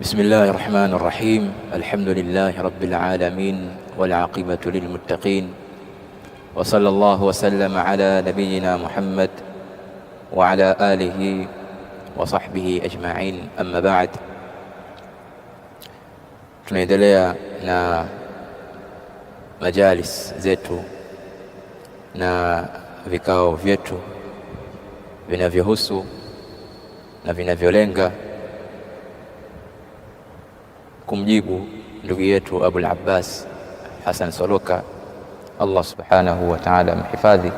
بسم الله الرحمن الرحيم. الحمد لله رب العالمين والعاقبة للمتقين، وصلى الله وسلم على نبينا محمد وعلى آله وصحبه أجمعين. أما بعد، tunaendelea na majalis zetu na vikao vyetu vinavyohusu na vinavyolenga kumjibu ndugu yetu Abul Abbas Hassan Soloka, Allah subhanahu wa ta'ala mhifadhi,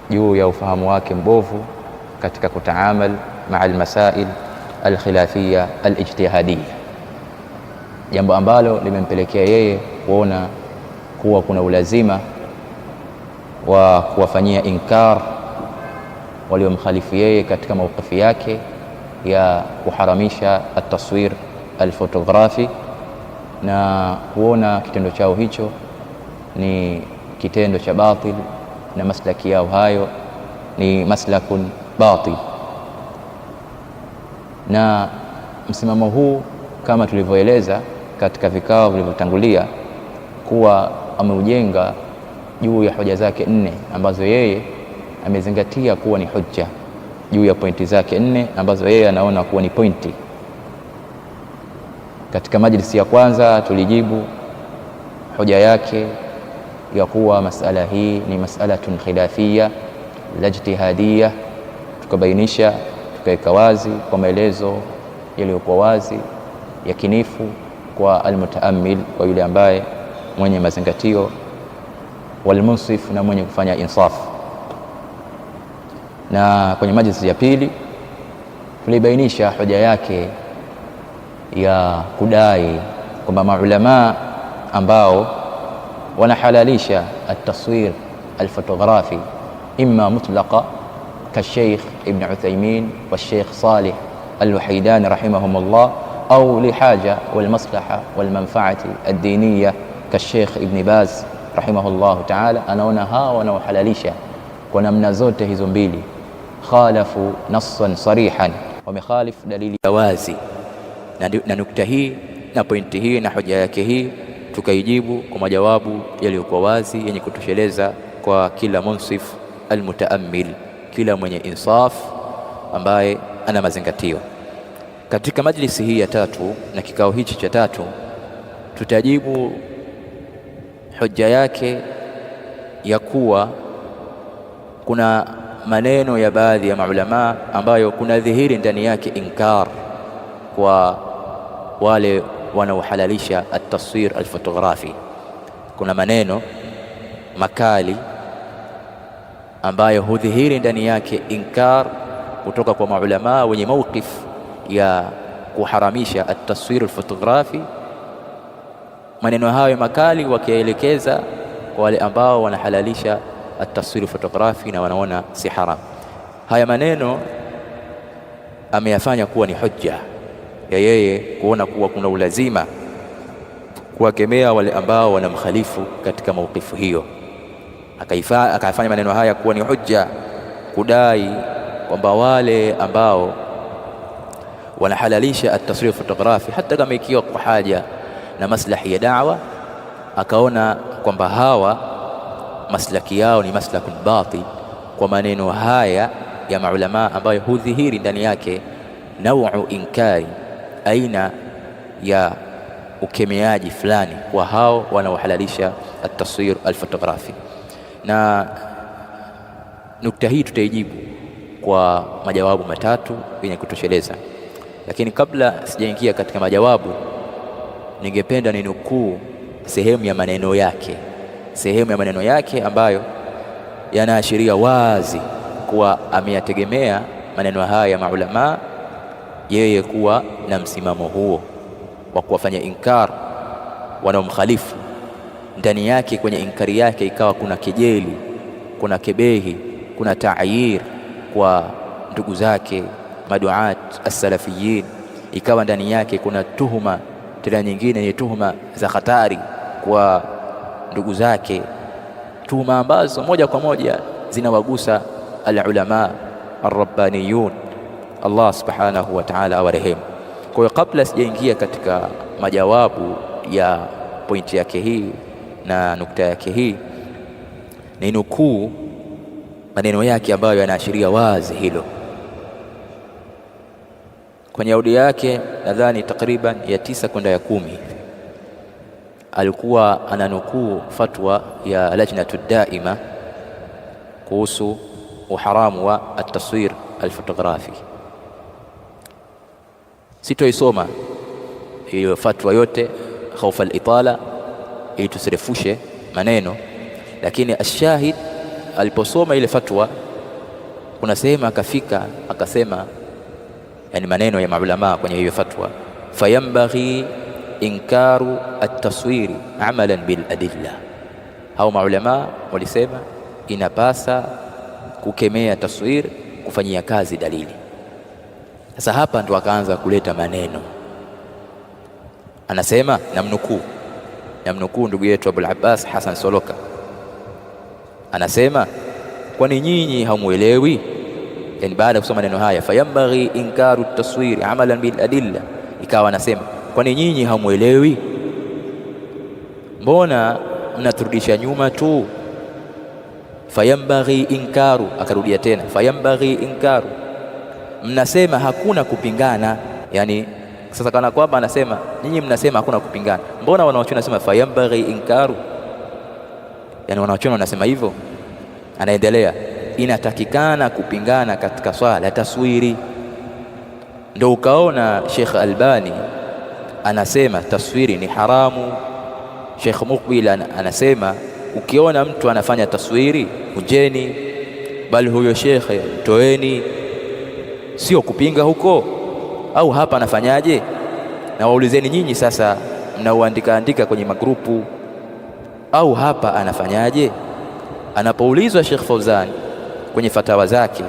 juu ya ufahamu wake mbovu katika kutaamal maa almasail alkhilafia alijtihadiyya, jambo ambalo limempelekea yeye kuona kuwa kuna ulazima wa kuwafanyia inkar waliomkhalifu yeye katika mawqifi yake ya kuharamisha at-taswir al-fotografi, na kuona kitendo chao hicho ni kitendo cha batil na maslaki yao hayo ni maslakun batil. Na msimamo huu kama tulivyoeleza katika vikao vilivyotangulia kuwa ameujenga juu ya hoja zake 4 ambazo yeye amezingatia kuwa ni hujja, juu ya pointi zake 4 ambazo yeye anaona kuwa ni pointi. Katika majlisi ya kwanza tulijibu hoja yake ya kuwa masala hii ni mas'alatun khilafiyya la ijtihadiyya, tukabainisha tukaweka wazi kwa maelezo yaliyokuwa wazi yakinifu kwa almutaammil, kwa yule ambaye mwenye mazingatio, walmunsif, na mwenye kufanya insafu. Na kwenye majlisi ya pili tulibainisha hoja yake ya kudai kwamba maulama ambao wanahalalisha at-taswir al-fotografi imma mutlaqa ka Sheikh Ibn Uthaymin wa Sheikh Salih al-Wahidan rahimahumullah, au lihaja walmaslaha walmanfaati ad-diniyya ka Sheikh Ibn Baz rahimahullah ta'ala. Anaona hawa wanaohalalisha kwa namna zote hizo mbili khalafu nassan sarihan, wamekhalifu dalili ya wazi. Na nukta hii na pointi hii na hoja yake hii tukaijibu kwa majawabu yaliyokuwa wazi yenye kutosheleza kwa kila munsif almutaammil, kila mwenye insaf ambaye ana mazingatio. Katika majlisi hii ya tatu na kikao hichi cha tatu tutajibu hoja yake ya kuwa kuna maneno ya baadhi ya maulama ambayo kuna dhihiri ndani yake inkar kwa wale wanaohalalisha at-taswir al-fotografi. Kuna maneno makali ambayo hudhihiri ndani yake inkar kutoka kwa maulama wenye mawqif ya kuharamisha at-taswir al-fotografi. Maneno hayo makali wakielekeza kwa wale ambao wanahalalisha at-taswir fotografi na wanaona si haram. Haya maneno ameyafanya kuwa ni hujja ya yeye kuona kuwa kuna ulazima kuwakemea wale ambao wanamkhalifu katika mawqifu hiyo. Akafanya maneno haya kuwa ni hujja kudai kwamba wale ambao wanahalalisha at-taswir fotografi, hata kama ikiwa kwa haja na maslahi ya da'wa, akaona kwamba hawa maslaki yao ni maslakun batil, kwa maneno haya ya maulama ambayo hudhihiri ndani yake nau'u inkari, aina ya ukemeaji fulani kwa hao wanaohalalisha at-taswir al-fotografi. Na nukta hii tutaijibu kwa majawabu matatu yenye kutosheleza, lakini kabla sijaingia katika majawabu, ningependa ninukuu sehemu ya maneno yake ambayo yanaashiria wazi kuwa ameyategemea maneno haya ya maulama yeye kuwa na msimamo huo wa kuwafanya inkar wanaomkhalifu. Ndani yake, kwenye inkari yake, ikawa kuna kejeli, kuna kebehi, kuna ta'yir kwa ndugu zake maduat as-salafiyin. Ikawa ndani yake kuna tuhuma tena nyingine, ni tuhuma za hatari kwa ndugu zake, tuhuma ambazo moja kwa moja zinawagusa al-ulama ar-rabbaniyun Allah subhanahu wa ta'ala awarehemu. Kwa hiyo kabla sijaingia katika majawabu ya pointi yake hii na nukta yake hii, ni nukuu maneno yake ambayo yanaashiria wazi hilo. Kwenye audio yake nadhani takriban ya 9 kwenda ya 10 alikuwa ananukuu fatwa ya lajnatu daima kuhusu uharamu wa at-taswir al-fotografi. Sitoisoma hiyo fatwa yote khaufa al-itala ili tusirefushe maneno, lakini ashahid aliposoma ile fatwa kuna sehemu akafika akasema, yani maneno ya maulama kwenye hiyo fatwa, fayambaghi inkaru at-taswiri amalan bil adilla. Hao maulama walisema inapasa kukemea taswir, kufanyia kazi dalili. Sasa hapa ndo akaanza kuleta maneno, anasema namnukuu ndugu yetu Abul Abbas Hassan Soloka anasema, kwani nyinyi hamuelewi? Yani baada ya kusoma maneno haya fayambaghi inkaru at-taswiri amalan bil adilla, ikawa anasema kwani nyinyi hamuelewi? Mbona mnaturudisha nyuma tu? Fayambaghi inkaru, akarudia tena fayambaghi inkaru, mnasema hakuna kupingana. Yani sasa kana kwamba anasema nyinyi mnasema hakuna kupingana, mbona wanaochuoni wanasema fayambaghi inkaru? Yani wanaochuoni wanasema hivyo. Anaendelea, inatakikana kupingana katika swala ya taswiri. Ndio ukaona Sheikh Albani anasema taswiri ni haramu. Sheikh Muqbil anasema ukiona mtu anafanya taswiri ujeni, bali huyo shekhe toeni, sio kupinga huko. Au hapa anafanyaje? Na waulizeni nyinyi sasa mnaoandika kwenye magrupu, au hapa anafanyaje? Anapoulizwa Sheikh Fauzan kwenye fatawa zake,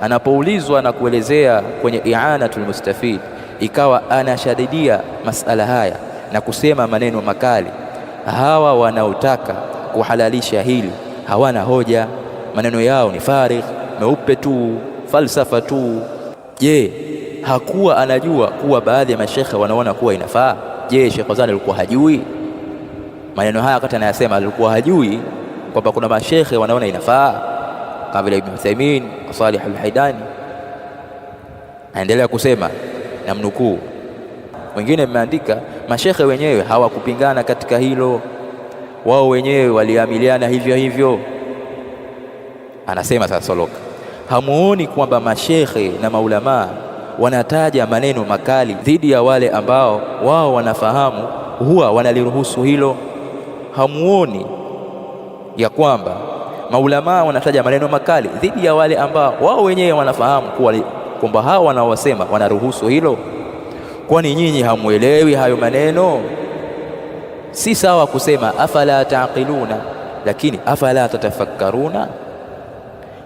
anapoulizwa na kuelezea kwenye I'anatul Mustafid, ikawa anashadidia masala haya na kusema maneno makali. Hawa wanaotaka kuhalalisha hili hawana hoja, maneno yao ni farigh, meupe tu, falsafa tu. Je, hakuwa anajua kuwa baadhi ya mashekhe wanaona kuwa inafaa? Je, Sheikh Fauzan alikuwa hajui maneno haya? Wakati anayasema alikuwa hajui kwamba kuna mashekhe wanaona inafaa kama vile Ibn Uthaymeen, Salih al-Haidani. Aendelea kusema, namnukuu, wengine mmeandika mashekhe wenyewe hawakupingana katika hilo, wao wenyewe waliamiliana hivyo hivyo. Anasema sasa Soloka, hamuoni kwamba mashekhe na maulamaa wanataja maneno makali dhidi ya wale ambao wao wanafahamu huwa wanaliruhusu hilo? Hamuoni ya kwamba maulamaa wanataja maneno makali dhidi ya wale ambao wao wenyewe wanafahamu kwamba hao wanaosema wanaruhusu hilo? Kwani nyinyi hamuelewi hayo maneno? Si sawa kusema afala taqiluna, lakini afala tatafakkaruna.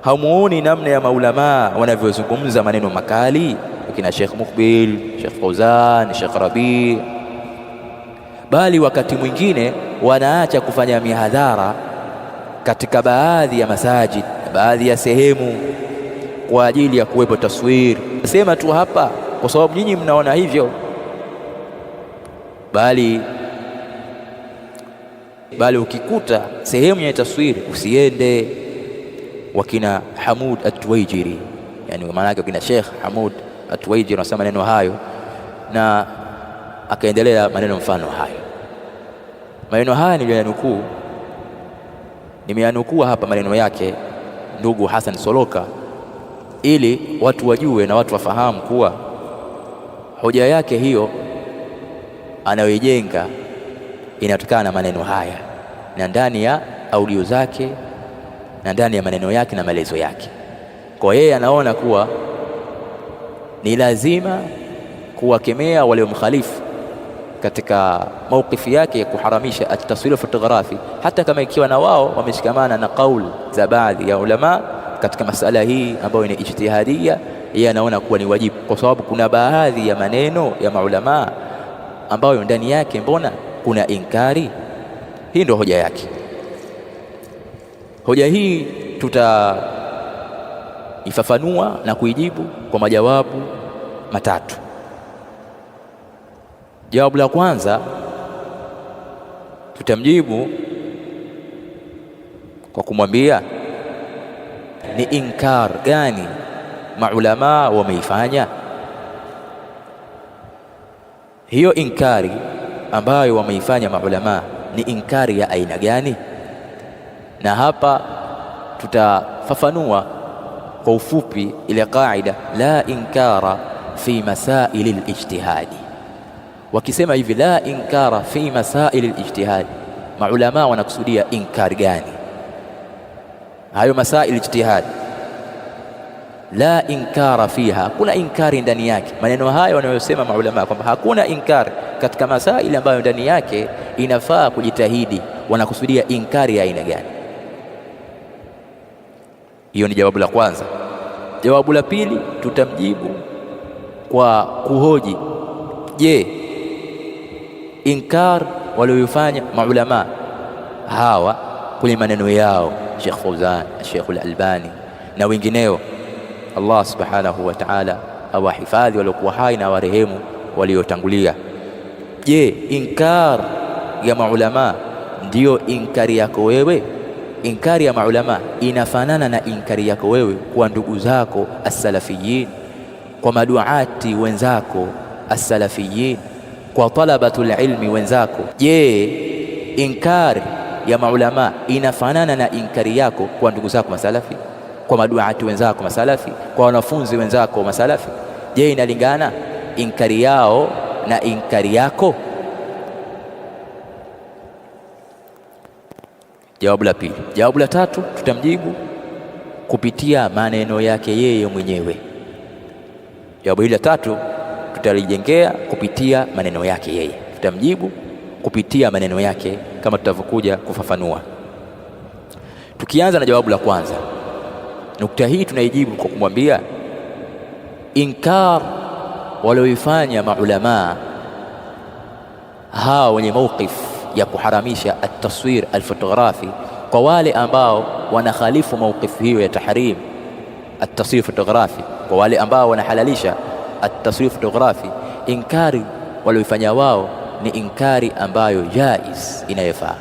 Hamuoni namna ya maulamaa wanavyozungumza maneno makali, kina Sheikh Muqbil, Sheikh Fauzan, Sheikh Rabi', bali wakati mwingine wanaacha kufanya mihadhara katika baadhi ya masajid, baadhi ya sehemu kwa ajili ya kuwepo taswiri. Sema tu hapa kwa sababu nyinyi mnaona hivyo, bali ukikuta sehemu ya taswiri usiende. Wakina Hamud At-Tuwaijiri, yani maana yake wakina Sheikh Hamud At-Tuwaijiri wanasema maneno hayo, na akaendelea maneno mfano hayo. Maneno haya niliyanukuu, nimeyanukuu hapa maneno yake ndugu Hassan Soloka, ili watu wajue na watu wafahamu kuwa hoja yake hiyo anayoijenga inatokana na maneno haya na ndani ya audio zake na ndani ya maneno yake na maelezo yake. Kwa yeye anaona kuwa ni lazima kuwakemea wale mkhalifu katika maukifi yake ya kuharamisha at-taswir fotografi, hata kama ikiwa na wao wameshikamana na kauli za baadhi ya ulama katika masala hii ambayo ni ijtihadia. Yeye anaona kuwa ni wajibu, kwa sababu kuna baadhi ya maneno ya maulama ambayo ndani yake mbona kuna inkari. Hii ndio hoja yake. Hoja hii ifafanua na kuijibu kwa majawabu matatu. Jawabu la kwanza tutamjibu kwa kumwambia ni inkar gani maulama wameifanya. Hiyo inkari ambayo wameifanya maulama ni inkari ya aina gani? Na hapa tutafafanua kwa ufupi ile kaida la inkara fi masail al-ijtihadi. Wakisema hivi la inkara fi masail al-ijtihadi, maulama wanakusudia inkari gani? Hayo masail ijtihad la inkara fiha, kuna inkari ndani yake. Maneno hayo wanayosema maulama kwamba hakuna inkari katika masaili ambayo ndani yake inafaa kujitahidi, wanakusudia inkari ya aina gani? Hiyo ni jawabu la kwanza. Jawabu la pili tutamjibu kwa kuhoji, je, inkar walioifanya maulama hawa kwenye maneno yao Sheikh Fauzan, Sheikh Al-Albani na wengineo, Allah subhanahu wa ta'ala awahifadhi waliokuwa hai na warehemu waliotangulia, je, inkar ya maulama ndiyo inkari yako wewe? Inkari ya maulama inafanana na inkari yako wewe kwa ndugu zako as-salafiyin, kwa maduati wenzako as-salafiyin, kwa talabatul ilmi wenzako? Je, inkari ya maulama inafanana na inkari yako kwa ndugu zako masalafi, kwa maduati wenzako masalafi, kwa wanafunzi wenzako masalafi? Je, inalingana inkari yao na inkari yako? Jawabu la pili. Jawabu la tatu tutamjibu kupitia maneno yake yeye mwenyewe. Jawabu hili la tatu tutalijengea kupitia maneno yake yeye, tutamjibu kupitia maneno yake kama tutavyokuja kufafanua. Tukianza na jawabu la kwanza, nukta hii tunaijibu kwa kumwambia inkar walioifanya maulama hawa wenye mawqif ya kuharamisha at-taswir al-fotografi, kwa wale ambao wanakhalifu mawqif hiyo ya tahrim at-taswir fotografi, kwa wale ambao wanahalalisha at-taswir fotografi, inkari walioifanya wao ni inkari ambayo jaiz, inayofaa,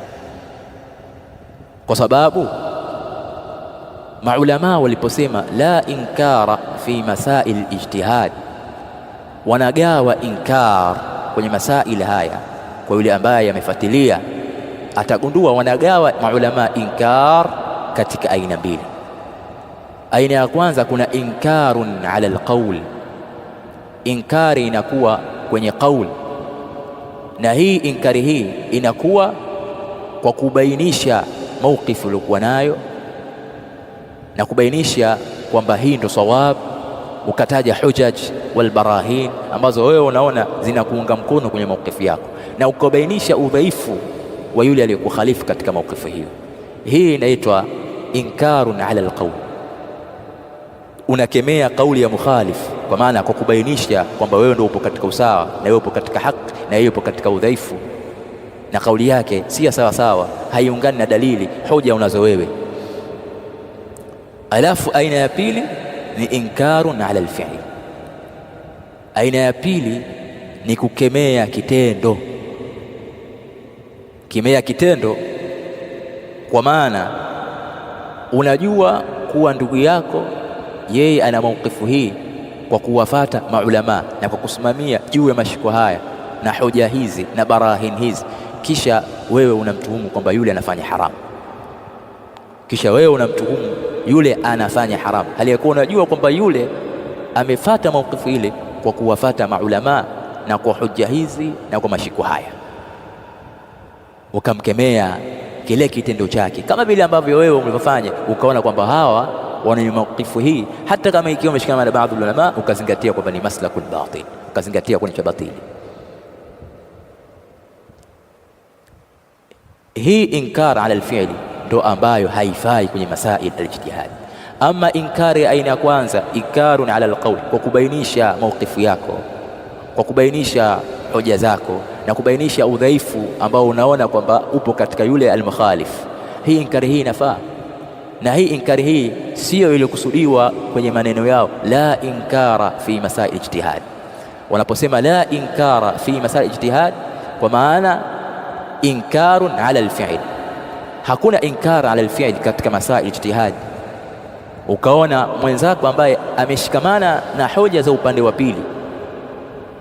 kwa sababu maulama waliposema la inkara fi masail ijtihad, wanagawa inkar kwenye masail haya. Kwa yule ambaye amefuatilia atagundua wanagawa maulama inkar katika aina mbili. Aina ya kwanza, kuna inkarun ala alqaul, inkari inakuwa kwenye qaul, na hii inkari hii inakuwa kwa kubainisha mawqifu uliokuwa nayo na kubainisha kwamba hii ndo sawab, ukataja hujaj wal barahin ambazo wewe unaona zinakuunga mkono kwenye mawqifu yako, na ukabainisha udhaifu wa yule aliyekukhalifu katika mawqifu hiyo. Hii inaitwa inkarun ala alqaul, unakemea kauli ya mukhalifu, kwa maana kwa kubainisha kwamba wewe ndio upo katika usawa na wewe upo katika haki na yeye upo katika udhaifu, na kauli yake si sawa sawa, haiungani na dalili hoja unazo wewe. Alafu aina ya pili ni inkarun ala alfi'l. Aina ya pili ni kukemea kitendo. Kemea kitendo kwa maana unajua kuwa ndugu yako yeye ana mawqifu hii kwa kuwafata maulama na kwa kusimamia juu ya mashiko haya na hoja hizi na barahin hizi, kisha wewe unamtuhumu kwamba yule anafanya haramu, kisha wewe unamtuhumu yule anafanya haramu, hali ya kuwa unajua kwamba yule amefata mawqifu ile kwa kuwafata maulama na kwa hoja hizi na kwa mashiko haya, ukamkemea kile kitendo chake, kama vile ambavyo wewe ulivyofanya ukaona kwamba hawa wana mawqifu hii, hata kama ikiwa umeshikana na baadhi ya ulama, ukazingatia kwamba ni maslakul batil, ukazingatia kwenye cha batili. Hii inkar ala alfi'li ndo ambayo haifai kwenye masail al-ijtihad. Ama inkari aina ya kwanza, inkarun ala alqaul, kwa kubainisha mawqifu yako, kwa kubainisha hoja zako na kubainisha udhaifu ambao unaona kwamba upo katika yule al-mukhalif, hii inkari hii inafaa. Na hii inkari hii sio iliyokusudiwa kwenye maneno yao, la inkara fi masail ijtihad. Wanaposema la inkara fi masail ijtihad, kwa maana inkarun ala alfi'l. Hakuna inkara ala alfi'l katika masail ijtihad. Ukaona mwenzako ambaye ameshikamana na hoja za upande wa pili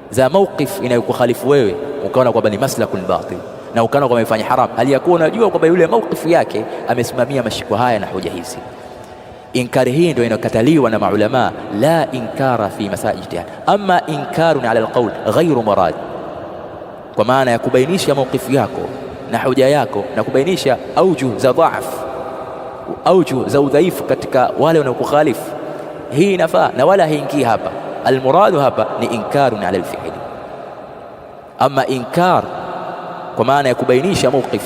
za mawqif inayokukhalifu wewe, ukaona kwamba ni maslakul batil na ukaona kwamba amefanya haram, hali ya kuwa unajua kwamba yule mawqifu yake amesimamia mashiko haya na hoja hizi. Inkari hii ndio inakataliwa na maulama, la inkara fi masail ijtihad. Ama inkarun ala alqawl ghairu murad, kwa maana ya kubainisha mawqifu yako na hoja yako na kubainisha aujuh za dhaaf, aujuh za udhaifu katika wale wanaokukhalifu, hii inafaa na wala haingii hapa. Almuradu hapa ni inkarun ala alfi'l. Ama inkar kwa maana ya kubainisha mawqif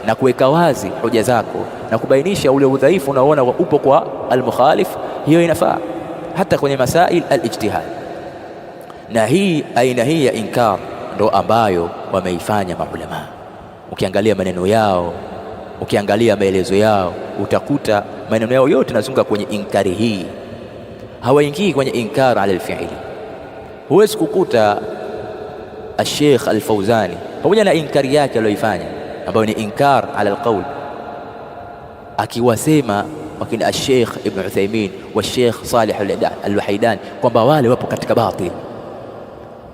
na kuweka wazi hoja zako na kubainisha ule udhaifu unaoona upo kwa almukhalif, hiyo inafaa hata kwenye masail alijtihad. Na hii aina hii ya inkar ndo ambayo wameifanya maulama. Ukiangalia maneno yao, ukiangalia maelezo yao, utakuta maneno yao yote yanazunguka kwenye inkari hii, hawaingii kwenye inkar ala alfi'li. Huwezi kukuta Sheikh Al-Fawzani pamoja na inkari yake aliyoifanya ambayo ni inkar ala alqawl, akiwasema wakina Sheikh Ibn Uthaymeen wa Sheikh Salih Al-Wahidani kwamba wale wapo katika batil,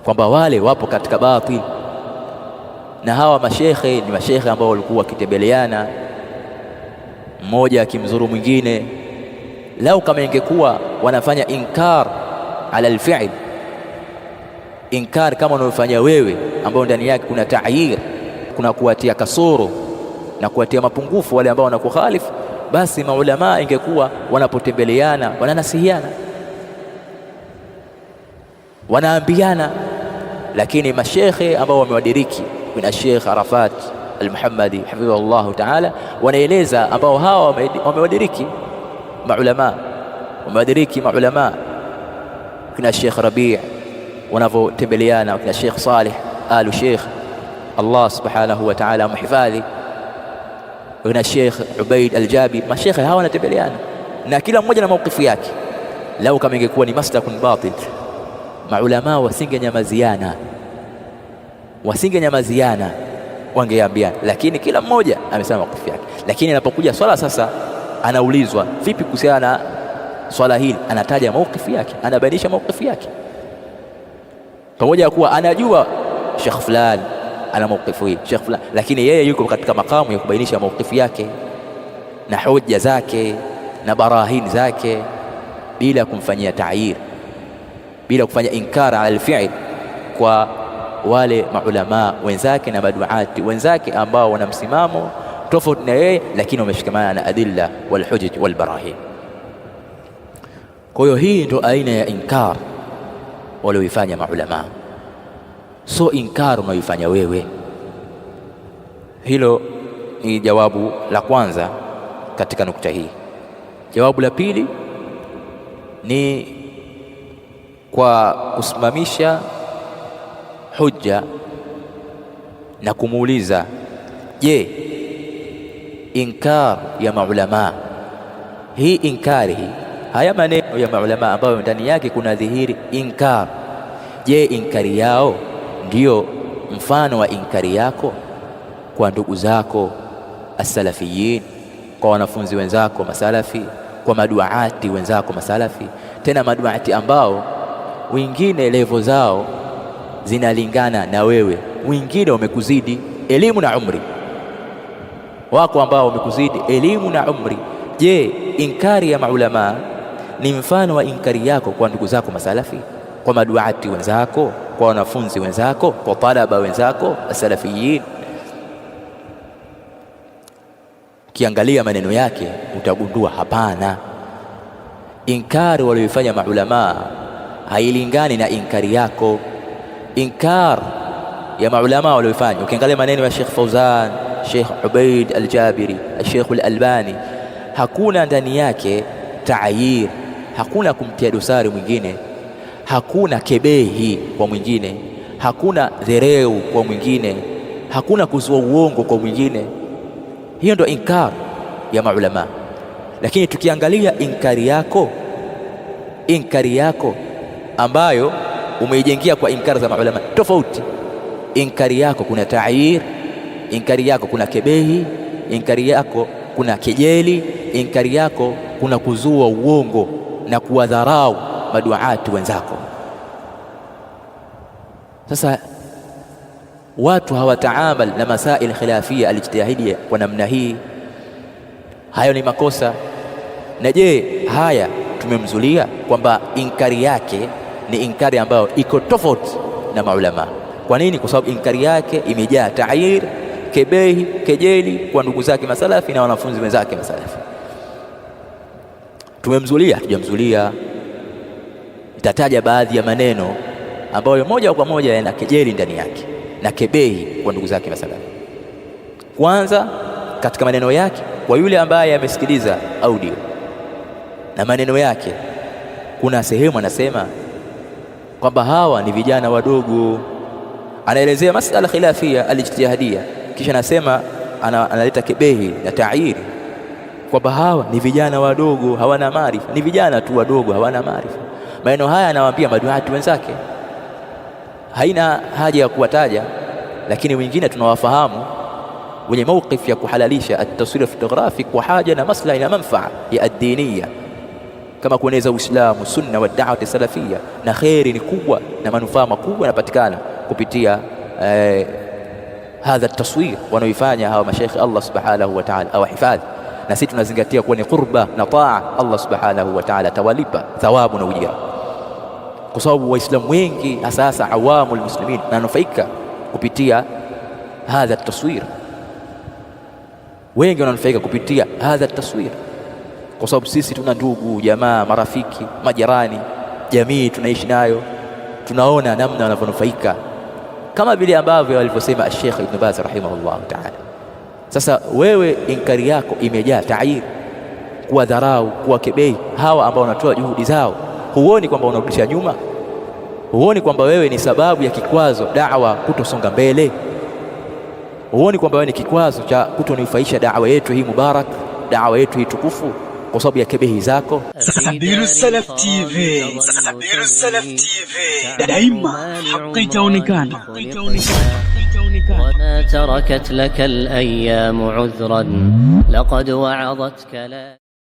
kwamba wale wapo katika batil. Na hawa mashekhe ni mashekhe ambao walikuwa wakitembeleana, mmoja akimzuru mwingine. Lau kama ingekuwa wanafanya inkar ala alfi'l, inkar kama unaofanya wewe, ambao ndani yake kuna ta'yir, kuna kuwatia kasoro na kuwatia mapungufu wale ambao wanakukhalifu, basi maulama ingekuwa wanapotembeleana wananasihiana, wanaambiana. Lakini mashekhe ambao wamewadiriki, kuna Sheikh Arafat Al-Muhammadi hafidhahullahu ta'ala, wanaeleza ambao hawa wamewadiriki maulama, wamewadiriki maulama, kuna Sheikh Rabi' wanavyotembeleana, kuna Sheikh Salih Alu Sheikh, Allah subhanahu wa ta'ala muhifadhi, kuna Sheikh Ubaid Al-Jabi. Mashekhe hawa wanatembeleana na kila mmoja na mawqifu yake. Lau kama ingekuwa ni maslakun batil, maulama wasingenyamaziana, wasingenyamaziana, wangeambiana, lakini kila mmoja amesema mawqifu yake. Lakini anapokuja swala sasa, anaulizwa vipi kuhusiana na swala hili, anataja mawqifu yake, anabainisha mawqifu yake, pamoja kuwa anajua Sheikh fulani ana mawqifu hii, Sheikh fulani, lakini yeye yuko katika makamu ya kubainisha mawqifu yake na hoja zake na barahin zake, bila kumfanyia ta'yir, bila kufanya inkara ala alfi'l kwa wale maulama wenzake na maduati wenzake ambao wana msimamo tofauti na yeye, lakini wameshikamana na adilla wal hujaj wal barahin. Kwa hiyo hii ndo aina ya inkar walioifanya maulama, so inkar unaoifanya wewe. Hilo ni jawabu la kwanza katika nukta hii. Jawabu la pili ni kwa kusimamisha hujja na kumuuliza, je, inkar ya maulama hii, inkari hii, haya maneno ya maulama ambayo ndani yake kuna dhihiri inkar, je, inkari yao ndiyo mfano wa inkari yako kwa ndugu zako as-salafiyin, kwa wanafunzi wenzako masalafi, kwa maduati wenzako masalafi, tena maduati ambao wengine levo zao zinalingana na wewe, wengine wamekuzidi elimu na umri, wako ambao wamekuzidi elimu na umri. Je, inkari ya maulama ni mfano wa inkari yako kwa ndugu zako masalafi, kwa maduati wenzako, kwa wanafunzi wenzako, kwa talaba wenzako as-salafiyin? Ukiangalia maneno yake utagundua hapana, inkari walioifanya maulama hailingani na inkari yako. Inkar ya maulama walioifanya, ukiangalia maneno ya Sheikh Fawzan, Sheikh Ubaid Al-Jabiri, Sheikh Al-Albani, hakuna ndani yake ta'yir, hakuna kumtia dosari mwingine, hakuna kebehi kwa mwingine, hakuna dhereu kwa mwingine, hakuna kuzua uongo kwa mwingine. Hiyo ndio inkar ya maulama. Lakini tukiangalia inkari yako ambayo umeijengia kwa inkari za maulama tofauti. Inkari yako kuna ta'yir, inkari yako kuna kebehi, inkari yako kuna kejeli, inkari yako kuna kuzua uongo na kuwadharau maduati wenzako. Sasa watu hawataamal na masail khilafia alijtihadiyya kwa namna hii. Hayo ni makosa. Na je, haya tumemzulia kwamba inkari yake ni inkari ambayo iko tofauti na maulama. Kwa nini? Kwa sababu inkari yake imejaa ta'yir, kebehi, kejeli kwa ndugu zake masalafi na wanafunzi wenzake masalafi. Tumemzulia, tujamzulia. Itataja baadhi ya maneno ambayo moja kwa moja yana kejeli ndani yake na kebehi kwa ndugu zake masalafi. Kwanza, katika maneno yake kwa yule ambaye amesikiliza audio na maneno yake, kuna sehemu anasema kwamba hawa ni vijana wadogo. Anaelezea masala khilafia alijtihadiyya, kisha anasema analeta kebehi na ta'yiri kwamba hawa ni vijana wadogo, hawana maarifa. Ni vijana tu wadogo, hawana maarifa. Maneno haya anawaambia maduati wenzake. Haina haja ya kuwataja, lakini wengine tunawafahamu wenye mawqif ya kuhalalisha at-taswir fotografi kwa haja na maslahi na manfaa ya ad-diniyya, kama kueneza Uislamu, sunna wa da'wati salafia, na khairi ni kubwa na manufaa makubwa yanapatikana kupitia hadha at-taswir wanaoifanya hawa mashaikh Allah subhanahu wa ta'ala au hifadhi. Na sisi tunazingatia kuwa ni qurba na taa. Allah subhanahu wa ta'ala tawalipa thawabu na ujira, kwa sababu waislamu wengi hasa awamul muslimin wananufaika kupitia hadha at-taswir. Wengi wananufaika kupitia hadha at-taswir kwa sababu sisi tuna ndugu, jamaa, marafiki, majirani, jamii tunaishi nayo, tunaona namna wanavyonufaika, kama vile ambavyo alivyosema Sheikh Ibn Baz rahimahullah ta'ala. Sasa wewe inkari yako imejaa ta'yir, kuwa dharau, kuwa kebei hawa ambao wanatoa juhudi zao. Huoni kwamba unarudisha nyuma? Huoni kwamba wewe ni sababu ya kikwazo da'wa kutosonga mbele? Huoni kwamba wewe ni kikwazo cha kutonifaisha da'wa yetu hii mubarak, da'wa yetu hii tukufu, kwa sababu ya kebehi zako? Sabilu Salaf TV, Sabilu Salaf TV, daima haki itaonekana. وما تركت لك الأيام عذرا لقد وعظتك لا